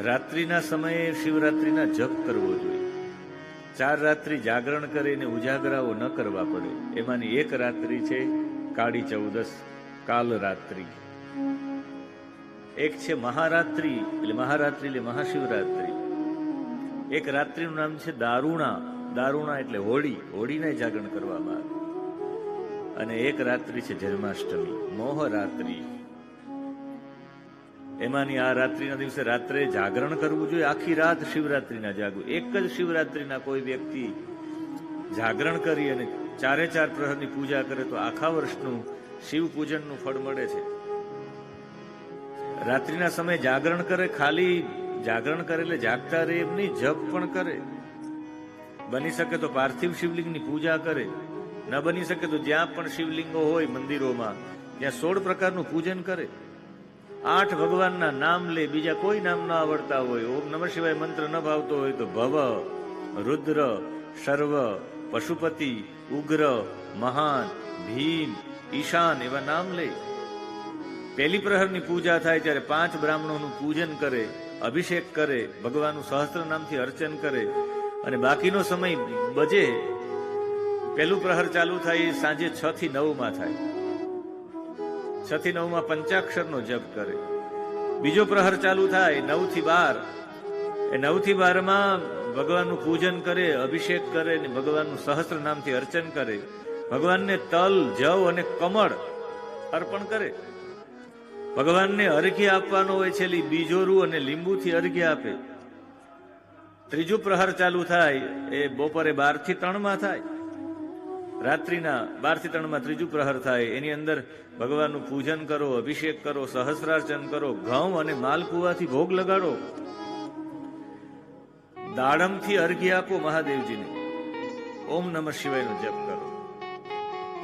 રાત્રિના સમયે શિવરાત્રિના જપ કરવો જોઈએ. 4 રાત્રિ જાગરણ કરીને ઉજાગરાઓ ન કરવા પડે. એમાંની એક રાત્રિ છે કાળી ચૌદસ, કાલ રાત્રિ. એક છે મહારાત્રિ, એટલે મહારાત્રિ એટલે મહાશિવરાત્રિ. એક રાત્રિનું નામ છે દારૂણા. દારૂણા એટલે હોળી, હોળીને જાગરણ કરવામાં આવે. અને એક રાત્રિ છે જન્માષ્ટમી, મોહરાત્રિ. એમાંની આ રાત્રિના દિવસે રાત્રે જાગરણ કરવું જોઈએ. આખી રાત શિવરાત્રિના જાગવું. એક જ શિવરાત્રિના કોઈ વ્યક્તિ જાગરણ કરી અને 4 પ્રહરની પૂજા કરે તો આખા વર્ષનું શિવ પૂજનનું ફળ મળે છે. રાત્રિના સમયે જાગરણ કરે, ખાલી જાગરણ કરે એટલે જાગતા રહે એમ નહીં, જપ પણ કરે. બની શકે તો પાર્થિવ શિવલિંગની પૂજા કરે, ન બની શકે તો જ્યાં પણ શિવલિંગો હોય મંદિરોમાં ત્યાં 16 પ્રકારનું પૂજન કરે. 8 ભગવાનના નામ લે, બીજા કોઈ નામ ન આવડતા હોય, ઓમ નમઃ શિવાય મંત્ર ન ભાવતો હોય તો ભવ, રુદ્ર, સર્વ, પશુપતિ, ઉગ્ર, મહાન, ભીમ, ઈશાન એવા નામ લે. પહેલી પ્રહરની પૂજા થાય ત્યારે 5 બ્રાહ્મણોનું પૂજન કરે, અભિષેક કરે, ભગવાનનું સહસ્ત્ર નામથી અર્ચન કરે. અને બાકીનો સમય બજે, પહેલું પ્રહર ચાલુ થાય એ સાંજે 6 થી 9 માં થાય. 6 થી 9 માં પંચાક્ષરનો જપ કરે. બીજો પ્રહર ચાલુ થાય 9 થી 12. એ 9 થી 12 માં ભગવાનનું પૂજન કરે, અભિષેક કરે અને ભગવાનનું સહસ્ત્ર નામથી અર્ચન કરે. ભગવાનને તલ, જવ અને કમળ અર્પણ કરે. ભગવાનને અર્ઘ્ય આપવાનો હોય છે, બીજોરું અને લીંબુથી અર્ઘ્ય આપે. ત્રીજું પ્રહર ચાલુ થાય એ બપોરે 12 થી 3 માં થાય. રાત્રિના 12 થી 3 માં ત્રીજું પ્રહર થાય. એની અંદર ભગવાનનું પૂજન કરો, અભિષેક કરો, સહસ્રાર્ચન કરો, ઘઉં અને માલપુઆથી ભોગ લગાડો. દાડમથી અર્ઘ્ય આપો મહાદેવજીને. ઓમ નમઃ શિવાયનો જપ કરો.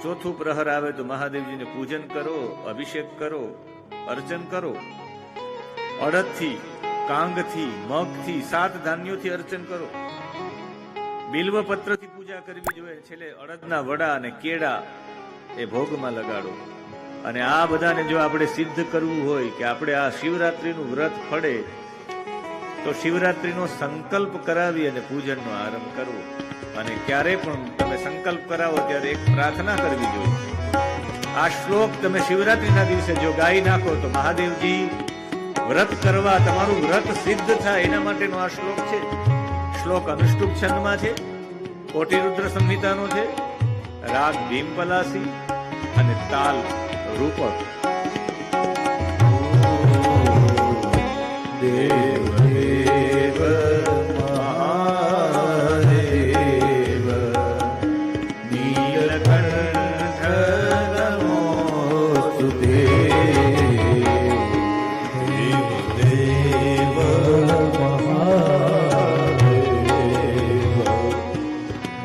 ચોથું પ્રહર આવે તો મહાદેવજીને પૂજન કરો, અભિષેક કરો, અર્ચન કરો. અડદથી, કાંગથી, મગથી, 7 ધાન્યોથી અર્ચન કરો. બિલ્વપત્રથી પૂજા કરવી જોઈએ. છેલ્લે અડદના વડા અને કેળા એ ભોગમાં લગાડો. અને આ બધાને જો આપણે સિદ્ધ કરવું હોય કે આપણે આ શિવરાત્રિનું વ્રત ફળે તો શિવરાત્રિનો સંકલ્પ કરાવી અને પૂજનનો આરંભ કરવો. અને ક્યારે પણ તમે સંકલ્પ કરાવો ત્યારે એક પ્રાર્થના કરવી જોઈએ. આ શ્લોક તમે શિવરાત્રિના દિવસે જો ગાઈ નાખો તો મહાદેવજી વ્રત કરવા, તમારું વ્રત સિદ્ધ થાય એના માટેનો આ શ્લોક છે. શ્લોક અનુષ્ટુપ છંદમાં છે, કોટિરુદ્ર સંહિતાનો છે, રાગ ભીમપલાસી અને તાલ રૂપક. દેવ દેવ મહાદેવ નીલકંઠ નમોસ્તુતે. દેવ દેવ મહાદેવ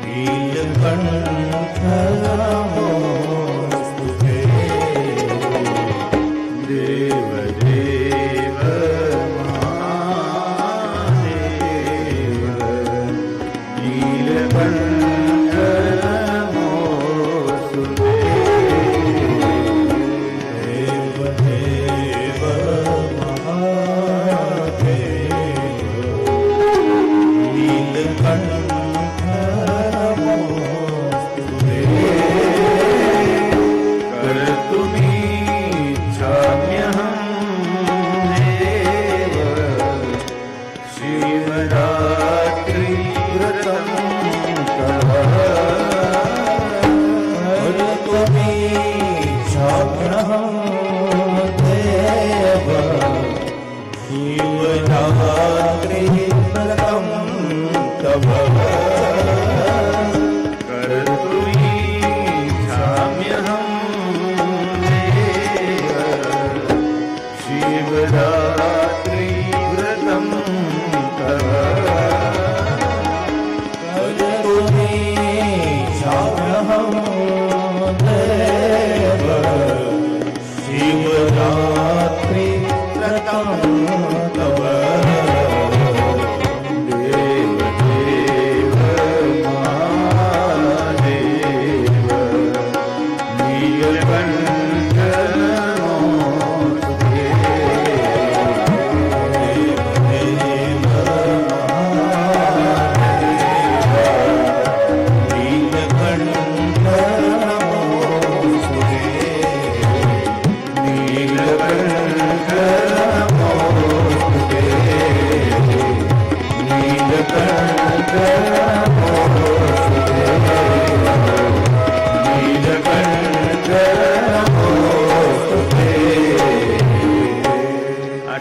નીલકંઠ નમોસ્તુતે. દેવ દેવ Dev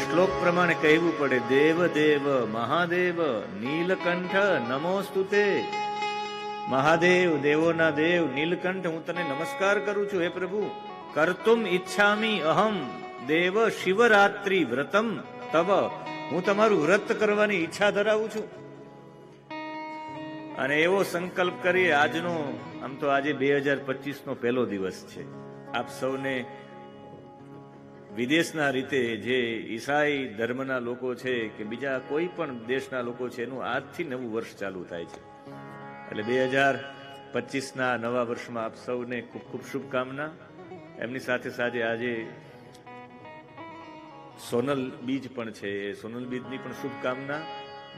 શ્લોક પ્રમાણે કહેવું પડે, દેવ દેવ મહાદેવ નીલકંઠ નમોસ્તુતે. મહાદેવ, દેવોના દેવ નીલકંઠ, હું તને નમસ્કાર કરું છું હે પ્રભુ. કર્તુમ ઈચ્છામિ અહમ દેવ શિવરાત્રિ વ્રતમ તવ, હું તમારું વ્રત કરવાની ઈચ્છા ધરાવું છું. અને એવો સંકલ્પ કરીએ. આજનો આમ તો આજે 2025 નો પહેલો દિવસ છે. આપ સૌને વિદેશના રીતે જે ઈસાઈ ધર્મના લોકો છે કે બીજા કોઈ પણ દેશના લોકો છે, એનું આજથી નવું વર્ષ ચાલુ થાય છે. એટલે 2025ના નવા વર્ષમાં આપ સૌને ખૂબ ખૂબ શુભકામના. એમની સાથે સાથે આજે સોનલ બીજ પણ છે, એ સોનલ બીજની પણ શુભકામના.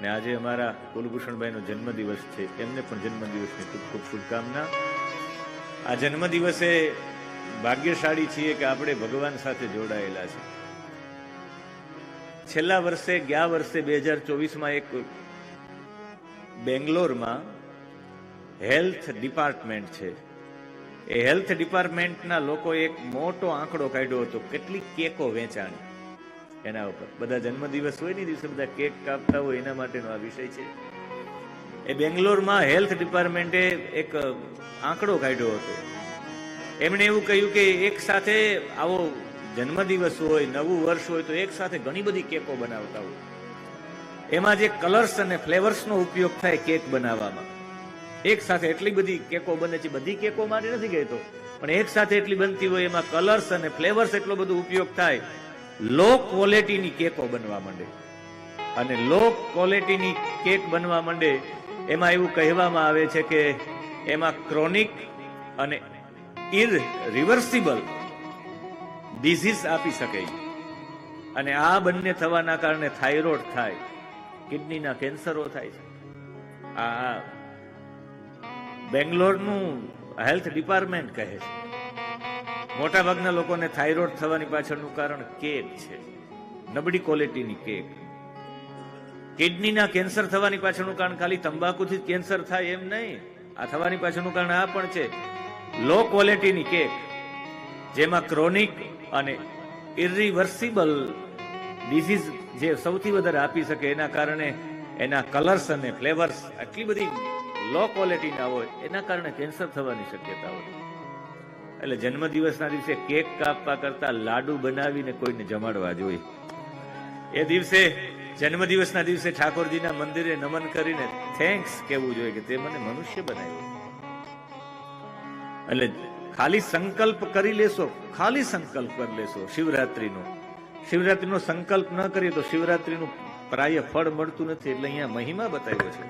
ને આજે અમારા કુલભૂષણભાઈનો જન્મદિવસ છે, એમને પણ જન્મદિવસની ખૂબ ખૂબ શુભકામના. આ જન્મદિવસે ભાગ્યશાળી છીએ કે આપણે ભગવાન સાથે જોડાયેલા છે. છેલ્લા વર્ષે, ગયા વર્ષે 2024માં એક બેંગ્લોરમાં હેલ્થ ડિપાર્ટમેન્ટ છે, એ હેલ્થ ડિપાર્ટમેન્ટના લોકોએ એક મોટો આંકડો કાઢ્યો હતો, કેટલી કેકો વેચાણી એના ઉપર. બધા જન્મદિવસ હોય ને દિવસે બધા કેક કાપતા હોય, એના માટેનો આ વિષય છે. એ બેંગ્લોરમાં હેલ્થ ડિપાર્ટમેન્ટે એક આંકડો કાઢ્યો હતો. એમણે એવું કહ્યું કે એક સાથે આવો જન્મદિવસ હોય, નવું વર્ષ હોય, તો એક સાથે ઘણી બધી કેકો બનાવતા હોય. એમાં જે કલર્સ અને ફ્લેવર્સનો ઉપયોગ થાય કેક બનાવવામાં, એક સાથે એટલી બધી કેકો બને છે. બધી કેકો માટે નથી કહેતો, પણ એક સાથે એટલી બનતી હોય, એમાં કલર્સ અને ફ્લેવર્સ એટલો બધો ઉપયોગ થાય, લો ક્વોલિટીની કેકો બનવા માંડે. અને લો ક્વોલિટીની કેક બનવા માંડે એમાં એવું કહેવામાં આવે છે કે એમાં ક્રોનિક અને ઇરરિવર્સિબલ ડિઝીઝ આપી શકે. અને આ બંને થવાના કારણે થાઇરોઇડ થાય, કિડનીના કેન્સરો થાય છે. આ બેંગ્લોરનું હેલ્થ ડિપાર્ટમેન્ટ કહે છે. મોટા ભાગના લોકોને થાઇરોઇડ થવાની પાછળનું કારણ કેક છે, નબળી ક્વોલિટીની કેક. કિડનીના કેન્સર થવાની પાછળનું કારણ ખાલી તંબાકુથી જ કેન્સર થાય એમ નહીં, આ થવાની પાછળનું કારણ આ પણ છે, લો ક્વોલિટીની કેક જેમાં ક્રોનિક અને ઇરરિવર્સિબલ ડિઝીઝ જે સૌથી વધારે આપી શકે, એના કારણે એના કલર્સ અને ફ્લેવર્સ આટલી બધી લો ક્વોલિટીના હોય, એના કારણે કેન્સર થવાની શક્યતા હોય. એટલે જન્મદિવસના દિવસે કેક કાપવા કરતા લાડુ બનાવીને કોઈને જમાડવા જોઈએ. એ દિવસે, જન્મદિવસના દિવસે ઠાકોરજીના મંદિરે નમન કરીને થેન્ક્સ કહેવું જોઈએ કે તે મને મનુષ્ય બનાવ્યો. એટલે ખાલી સંકલ્પ કરી લેશો, ખાલી સંકલ્પ કરી લેશો શિવરાત્રીનો સંકલ્પ ન કરીએ તો શિવરાત્રીનું પ્રાય ફળ મળતું નથી. એટલે અહીંયા મહિમા બતાવ્યો છે.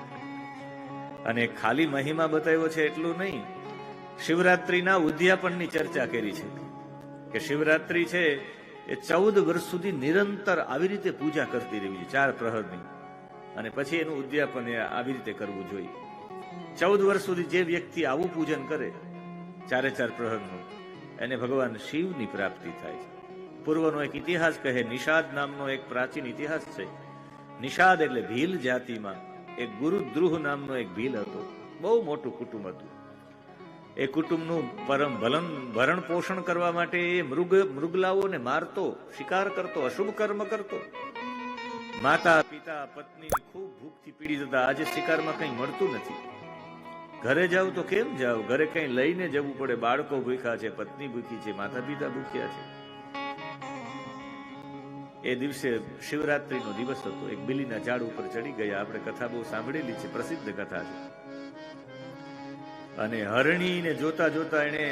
અને ખાલી મહિમા બતાવ્યો છે એટલું નહીં, શિવરાત્રીના ઉદ્યાપનની ચર્ચા કરી છે કે શિવરાત્રી છે એ 14 વર્ષ સુધી નિરંતર આવી રીતે પૂજા કરતી રહેવી છે, 4 પ્રહરની. અને પછી એનું ઉદ્યાપન આવી રીતે કરવું જોઈએ. 14 વર્ષ સુધી જે વ્યક્તિ આવું પૂજન કરે 4 પ્રહરનું, એને ભગવાન શિવની પ્રાપ્તિ થાય છે. પૂર્વનો એક ઇતિહાસ કહે, નિષાદ નામનો એક પ્રાચીન ઇતિહાસ છે. નિષાદ એટલે ભીલ જાતિમાં એક ગુરુદ્રુહ નામનો એક ભીલ હતો. બહુ મોટું કુટુંબ હતું. એ કુટુંબનું ભરણ પોષણ કરવા માટે એ મૃગલાઓને મારતો, શિકાર કરતો, અશુભ કર્મ કરતો. માતા પિતા પત્ની ખૂબ ભૂખથી પીડિત હતા. આજે શિકારમાં કંઈ મળતું નથી. ઘરે જાવ તો કેમ જાવ, ઘરે કંઈ લઈને જવું પડે. બાળકો ભૂખ્યા છે, પત્ની ભૂખી છે, માતા પિતા ભૂખ્યા છે. એ દિવસે શિવરાત્રીનો દિવસ હતો. એક બિલીના ઝાડ ઉપર ચડી ગયા. આપણે કથા બહુ સાંભળેલી છે, પ્રસિદ્ધ કથા છે. અને હરણીને જોતા જોતા એને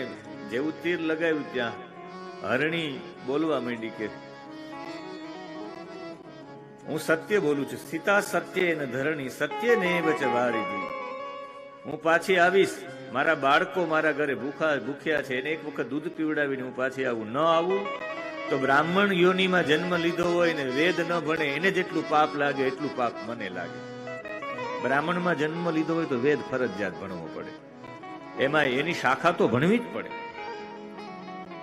જેવું તીર લગાવ્યું, ત્યાં હરણી બોલવા માંડી કે હું સત્ય બોલું છું. સ્થિતા સત્ય ન ધરણી સત્ય ને વચ વારીધી. હું પાછી આવીશ. મારા બાળકો મારા ઘરે ભૂખ્યા છે, એને એક વખત દૂધ પીવડાવીને હું પાછી આવું. ન આવું તો બ્રાહ્મણ યોનિમાં જન્મ લીધો હોય ને વેદ ન ભણે, એને જેટલું પાપ લાગે એટલું પાપ મને લાગે. બ્રાહ્મણમાં જન્મ લીધો હોય તો વેદ ફરજિયાત ભણવો પડે. એમાં એની શાખા તો ભણવી જ પડે.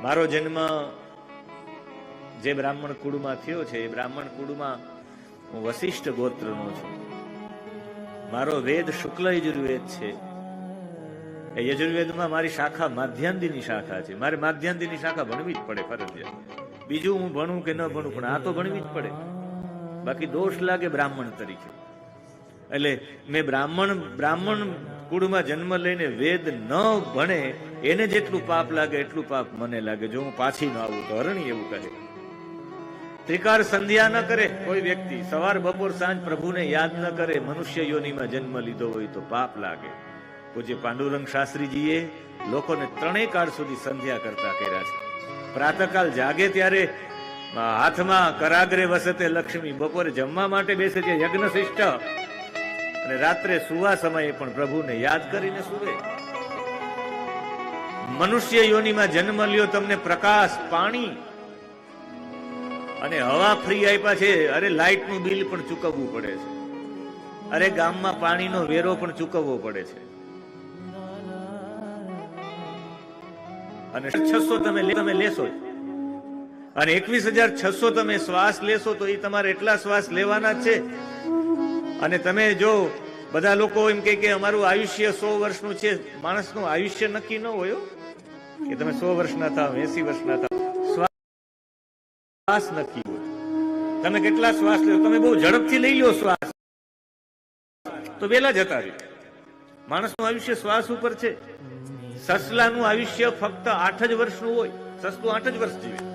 મારો જન્મ જે બ્રાહ્મણ કુળમાં થયો છે, એ બ્રાહ્મણ કુળમાં હું વશિષ્ઠ ગોત્રનો છું. મારો વેદ શુક્લ યજુર્વેદ છે. એ યજુર્વેદમાં મારી શાખા માધ્યાંદીની શાખા છે. મારે માધ્યાંદીની શાખા ભણવી જ પડે ફરજિયાત. બીજું હું ભણું કે ન ભણું, પણ આ તો ભણવી જ પડે, બાકી દોષ લાગે બ્રાહ્મણ તરીકે. એટલે મેં બ્રાહ્મણ કુળમાં જન્મ લઈને વેદ ન ભણે એને જેટલું પાપ લાગે એટલું પાપ મને લાગે, જો હું પાછી ન આવું તો. અરણી એવું કહે. ત્રિકાળ સંધ્યા ન કરે કોઈ વ્યક્તિ, સવાર બપોર સાંજ પ્રભુને યાદ ન કરે, મનુષ્ય યોનિમાં જન્મ લીધો હોય તો પાપ લાગે. પૂજ્ય પાંડુરંગ શાસ્ત્રીજીએ લોકોને 3 કાળ સુધી સંધ્યા કરતા કર્યા છે. પ્રાતઃકાલ જાગે ત્યારે હાથમાં કરાગ્રે વસતે લક્ષ્મી, બપોરે જમવા માટે બેસે છે યજ્ઞ શિષ્ટ, અને રાત્રે સુવા સમયે પણ પ્રભુને યાદ કરીને સુવે. મનુષ્ય યોનિમાં જન્મ લ્યો, તમને પ્રકાશ, પાણી અને હવા ફ્રી આપ્યા છે. અરે લાઇટનું બિલ પણ ચૂકવવું પડે છે, અરે ગામમાં પાણીનો વેરો પણ ચૂકવવો પડે છે, અને 600 તમે લેશો, અને 21,600 તમે શ્વાસ લેશો તો એ તમારે એટલા શ્વાસ લેવાના જ છે. અને તમે જો બધા લોકો એમ કે અમારું આયુષ્ય 100 વર્ષનું છે, માણસનું આયુષ્ય નક્કી ન હોય કે તમે 100 વર્ષના થાવ, 80 વર્ષના થાવ. શ્વાસ નક્કી હોય. તમે કેટલા શ્વાસ લો, તમે બહુ ઝડપથી લઈ લો શ્વાસ તો વેલા જતા રહે. માણસનું આયુષ્ય શ્વાસ ઉપર છે. સસલાનું આયુષ્ય ફક્ત 8 જ વર્ષનું હોય. સસલું 8 જ વર્ષ જીવે.